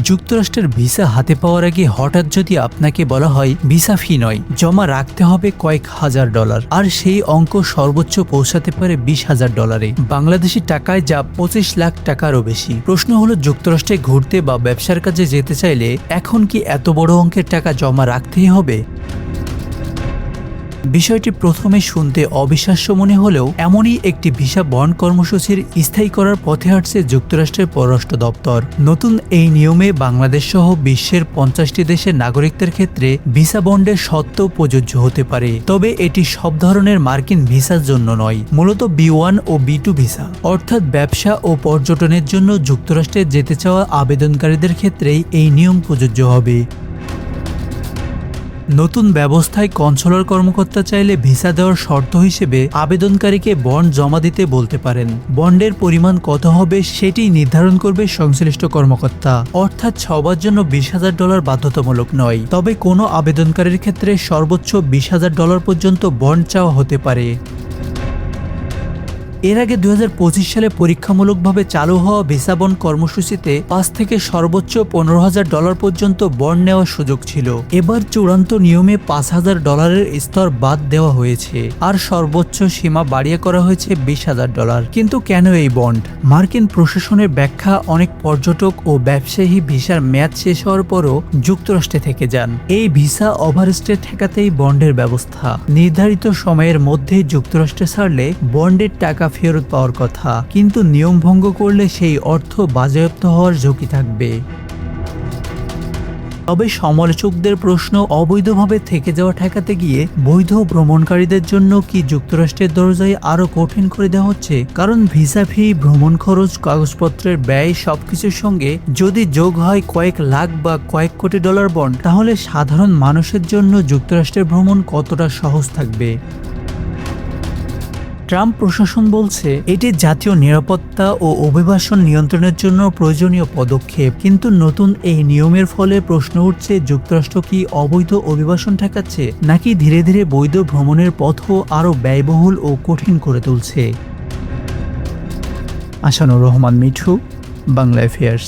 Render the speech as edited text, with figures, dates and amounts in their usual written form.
যুক্তরাষ্ট্রের ভিসা হাতে পাওয়ার আগে হঠাৎ যদি আপনাকে বলা হয় ভিসা ফি নয়, জমা রাখতে হবে কয়েক হাজার ডলার, আর সেই অঙ্ক সর্বোচ্চ পৌঁছাতে পারে $20,000, বাংলাদেশি টাকায় যা 25 লাখ টাকারও বেশি। প্রশ্ন হলো, যুক্তরাষ্ট্রে ঘুরতে বা ব্যবসার কাজে যেতে চাইলে এখন কি এত বড় অঙ্কের টাকা জমা রাখতেই হবে? বিষয়টি প্রথমে শুনতে অবিশ্বাস্য মনে হলেও এমনই একটি ভিসা বন্ড কর্মসূচির স্থায়ী করার পথে হাঁটছে যুক্তরাষ্ট্রের পররাষ্ট্র দপ্তর। নতুন এই নিয়মে বাংলাদেশ সহ বিশ্বের 50টি দেশের নাগরিকদের ক্ষেত্রে ভিসা বন্ডের শর্ত প্রযোজ্য হতে পারে, তবে এটি সব ধরনের মার্কিন ভিসার জন্য নয়। মূলত B1 ও B2 ভিসা, অর্থাৎ ব্যবসা ও পর্যটনের জন্য যুক্তরাষ্ট্রে যেতে চাওয়া আবেদনকারীদের ক্ষেত্রেই এই নিয়ম প্রযোজ্য হবে। নতুন ব্যবস্থায় কনসুলার কর্মকর্তা চাইলে ভিসা দেওয়ার শর্ত হিসেবে আবেদনকারীকে বন্ড জমা দিতে বলতে পারেন। বন্ডের পরিমাণ কত হবে সেটি নির্ধারণ করবে সংশ্লিষ্ট কর্মকর্তা, অর্থাৎ সবার জন্য $20,000 বাধ্যতামূলক নয়, তবে কোনো আবেদনকারীর ক্ষেত্রে সর্বোচ্চ $20,000 পর্যন্ত বন্ড চাওয়া হতে পারে। এর আগে 2025 সালে পরীক্ষামূলকভাবে চালু হওয়া ভিসা বন্ড কর্মসূচিতে 5 থেকে সর্বোচ্চ $15,000 পর্যন্ত বন্ড নেওয়ার সুযোগ ছিল। এবার চূড়ান্ত নিয়মে $5,000 স্তর বাদ দেওয়া হয়েছে, আর সর্বোচ্চ সীমা বাড়িয়ে করা হয়েছে $20,000। কিন্তু কেন এই বন্ড? মার্কিন প্রশাসনের ব্যাখ্যা, অনেক পর্যটক ও ব্যবসায়ী ভিসার মেয়াদ শেষ হওয়ার পরও যুক্তরাষ্ট্রে থেকে যান। এই ভিসা ওভারস্টে ঠেকাতেই বন্ডের ব্যবস্থা। নির্ধারিত সময়ের মধ্যে যুক্তরাষ্ট্রে ছাড়লে বন্ডের টাকা ফেরত পাওয়ার কথা, কিন্তু নিয়ম ভঙ্গ করলে সেই অর্থ বাজেয়াপ্ত হওয়ার ঝুঁকি থাকবে। তবে সমালোচকদের প্রশ্ন, অবৈধভাবে থেকে যাওয়া ঠেকাতে গিয়ে বৈধ ভ্রমণকারীদের জন্য কি যুক্তরাষ্ট্রের দরজায় আরো কঠিন করে দেওয়া হচ্ছে? কারণ ভিসা ফি, ভ্রমণ খরচ, কাগজপত্রের ব্যয় সবকিছুর সঙ্গে যদি যোগ হয় কয়েক লাখ বা কয়েক কোটি ডলার বন্ড, তাহলে সাধারণ মানুষের জন্য যুক্তরাষ্ট্রের ভ্রমণ কতটা সহজ থাকবে? ট্রাম্প প্রশাসন বলছে এটি জাতীয় নিরাপত্তা ও অভিবাসন নিয়ন্ত্রণের জন্য প্রয়োজনীয় পদক্ষেপ, কিন্তু নতুন এই নিয়মের ফলে প্রশ্ন উঠছে, যুক্তরাষ্ট্র কি অবৈধ অভিবাসন ঠেকাচ্ছে, নাকি ধীরে ধীরে বৈধ ভ্রমণের পথও আরও ব্যয়বহুল ও কঠিন করে তুলছে? আশানুর রহমান মিঠু, বাংলা অ্যাফেয়ার্স।